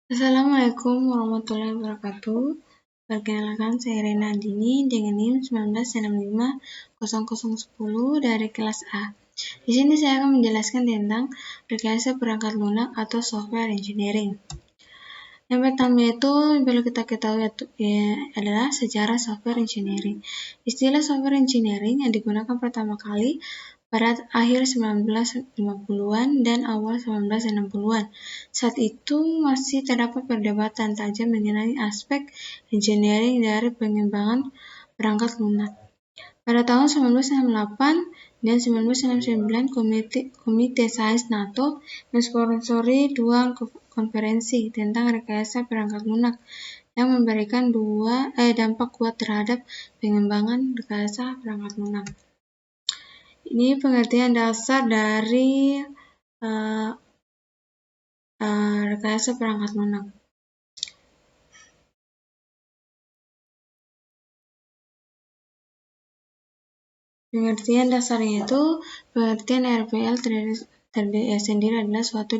Assalamualaikum warahmatullahi wabarakatuh. Perkenalkan, saya Rena Andini dengan NIM 19650010 dari kelas A. Di sini saya akan menjelaskan tentang rekayasa perangkat lunak atau software engineering. Yang pertama itu perlu kita ketahui adalah sejarah software engineering. Istilah software engineering yang digunakan pertama kali pada akhir 1950-an dan awal 1960-an. Saat itu masih terdapat perdebatan tajam mengenai aspek engineering dari pengembangan perangkat lunak. Pada tahun 1968 dan 1969, Komite Sains NATO mensponsori dua konferensi tentang rekayasa perangkat lunak yang memberikan dampak kuat terhadap pengembangan rekayasa perangkat lunak. Ini pengertian dasar dari rekayasa perangkat lunak. Pengertian dasarnya itu, pengertian RPL sendiri adalah suatu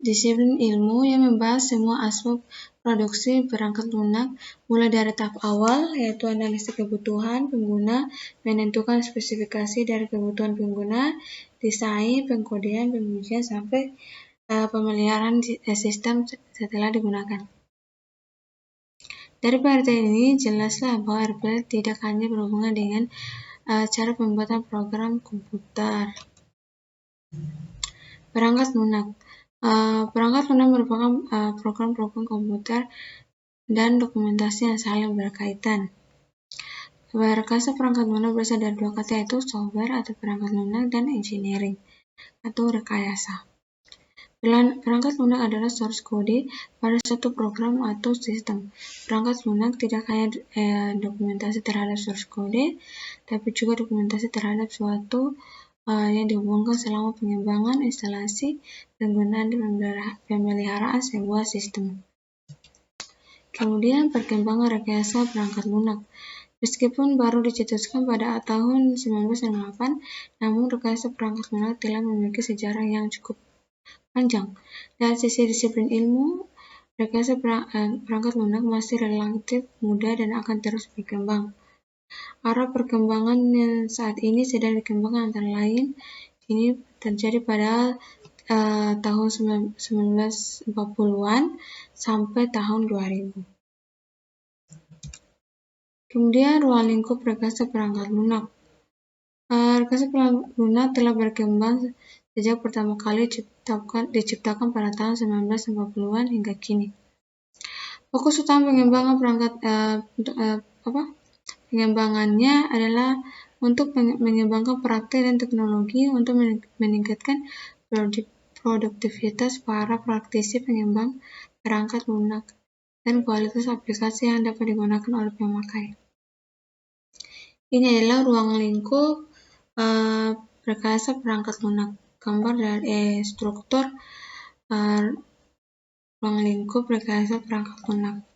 disiplin ilmu yang membahas semua aspek produksi perangkat lunak, mulai dari tahap awal, yaitu analisis kebutuhan pengguna, menentukan spesifikasi dari kebutuhan pengguna, desain, pengkodean, pengujian, sampai pemeliharaan sistem setelah digunakan. Dari pengertian ini, jelaslah bahwa RPL tidak hanya berhubungan dengan cara pembuatan program komputer. Perangkat lunak. Perangkat lunak merupakan program-program komputer dan dokumentasi yang saling berkaitan. Rekayasa perangkat lunak berasal dari dua kata, yaitu software atau perangkat lunak dan engineering atau rekayasa. Perangkat lunak adalah source code pada suatu program atau sistem. Perangkat lunak tidak hanya dokumentasi terhadap source code, tapi juga dokumentasi terhadap suatu yang dihubungkan selama pengembangan, instalasi, penggunaan, dan pemeliharaan sebuah sistem. Kemudian perkembangan rekayasa perangkat lunak. Meskipun baru dicetuskan pada tahun 1968, namun rekayasa perangkat lunak telah memiliki sejarah yang cukup panjang. Dari sisi disiplin ilmu, rekayasa perangkat lunak masih relatif muda dan akan terus berkembang. Arah perkembangan yang saat ini sedang dikembangkan antara lain ini terjadi pada tahun 1940-an sampai tahun 2000. Kemudian ruang lingkup rekayasa perangkat lunak. Rekayasa perangkat lunak telah berkembang sejak pertama kali diciptakan pada tahun 1950-an hingga kini. Fokus utama pengembangan pengembangannya adalah untuk mengembangkan praktik dan teknologi untuk meningkatkan produktivitas para praktisi pengembang perangkat lunak dan kualitas aplikasi yang dapat digunakan oleh pemakai. Ini adalah ruang lingkup rekayasa perangkat lunak. Gambar dari struktur ruang lingkup rekayasa perangkat lunak.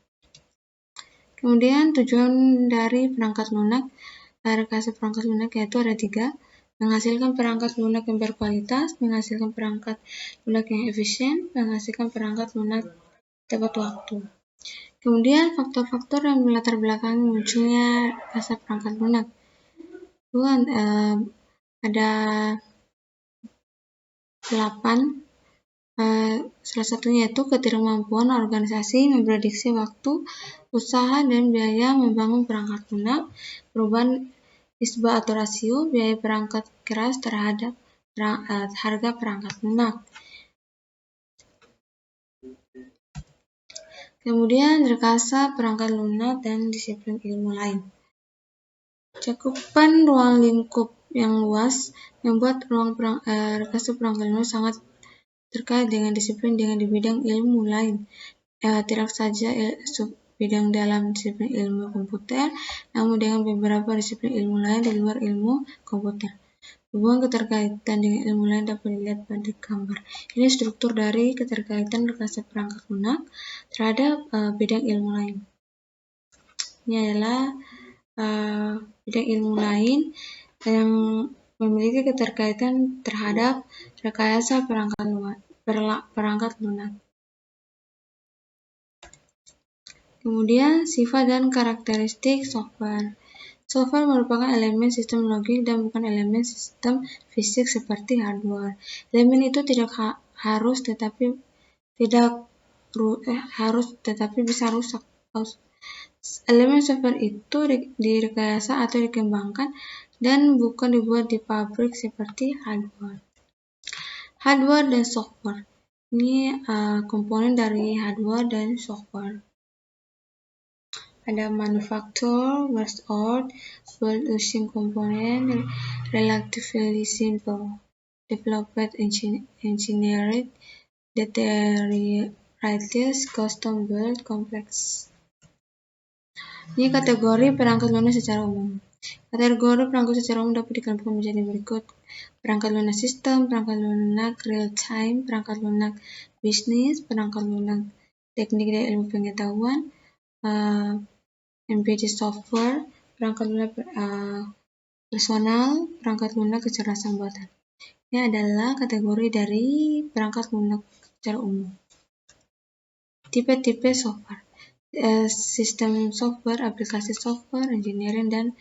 Kemudian tujuan dari perangkat lunak, rekayasa perangkat lunak yaitu ada 3: menghasilkan perangkat lunak yang berkualitas, menghasilkan perangkat lunak yang efisien, menghasilkan perangkat lunak tepat waktu. Kemudian faktor-faktor yang melatar belakangi munculnya rekayasa perangkat lunak. Ada 8. Salah satunya yaitu ketidakmampuan organisasi memprediksi waktu, usaha, dan biaya membangun perangkat lunak, perubahan nisbah atau rasio biaya perangkat keras terhadap harga perangkat lunak. Kemudian rekayasa perangkat lunak dan disiplin ilmu lain. Cakupan ruang lingkup yang luas membuat rekayasa perangkat lunak sangat terkait dengan disiplin dengan di bidang ilmu lain, tidak saja bidang dalam disiplin ilmu komputer, namun dengan beberapa disiplin ilmu lain di luar ilmu komputer. Hubungan keterkaitan dengan ilmu lain dapat dilihat pada gambar. Ini struktur dari keterkaitan rekayasa perangkat lunak terhadap bidang ilmu lain. Ini adalah bidang ilmu lain yang memiliki keterkaitan terhadap rekayasa perangkat lunak. Kemudian sifat dan karakteristik software. Software merupakan elemen sistem logik dan bukan elemen sistem fisik seperti hardware. Elemen itu tidak harus tetapi bisa rusak. Elemen software itu direkayasa atau dikembangkan dan bukan dibuat di pabrik seperti hardware. Hardware dan software. Ini komponen dari hardware dan software. Ada manufacture, burst out, build using component, relatively simple, developed engineered, deteriorated, custom build, complex. Ini kategori perangkat lunak secara umum. Kategori perangkat secara umum dapat dikelompokkan menjadi berikut: perangkat lunak sistem, perangkat lunak real time, perangkat lunak bisnis, perangkat lunak teknik dan ilmu pengetahuan, embedded software, perangkat lunak personal, perangkat lunak kecerdasan buatan. Ini adalah kategori dari perangkat lunak secara umum. Tipe-tipe software. Sistem software, aplikasi software, engineering, dan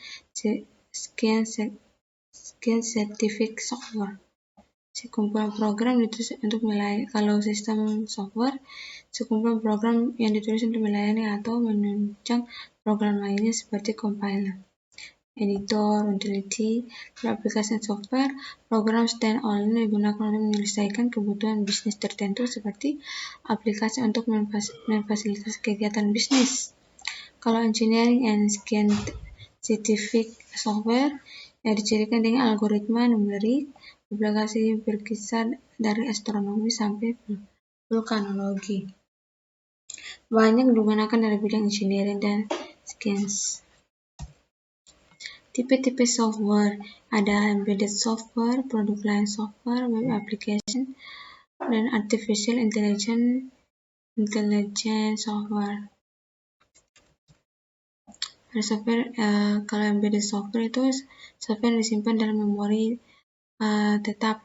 scientific software. Sekumpulan program ditulis untuk melayani. Kalau sistem software, sekumpulan program yang ditulis untuk melayani atau menunjang program lainnya seperti compiler, editor, utility. Kalau aplikasi software, program stand-alone digunakan untuk menyelesaikan kebutuhan bisnis tertentu seperti aplikasi untuk memfasilitasi kegiatan bisnis. Kalau engineering and scientific software, yang dicirikan dengan algoritma numerik, aplikasi berkisar dari astronomi sampai vulkanologi. Banyak digunakan dalam bidang engineering dan science. Tipe-tipe software. Ada embedded software, product line software, web application, dan artificial intelligence software. Ada software, kalau embedded software itu software yang disimpan dalam memori tetap.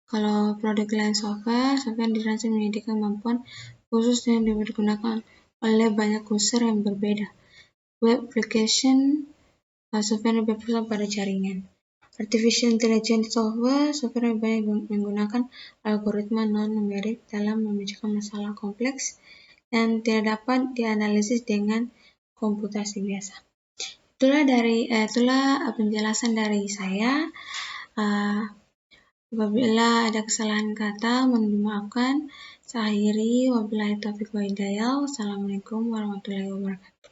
Kalau product line software yang dirancang menyediakan kemampuan khusus yang digunakan oleh banyak user yang berbeda. Web application, software yang berpusat pada jaringan. Artificial intelligence software yang banyak menggunakan algoritma non-numerik dalam memecahkan masalah kompleks dan tidak dapat dianalisis dengan komputasi biasa. Itulah penjelasan dari saya. Apabila ada kesalahan kata, mohon dimaafkan. Saya akhiri, wabillahi taufiq wa hidayah. Wassalamualaikum warahmatullahi wabarakatuh.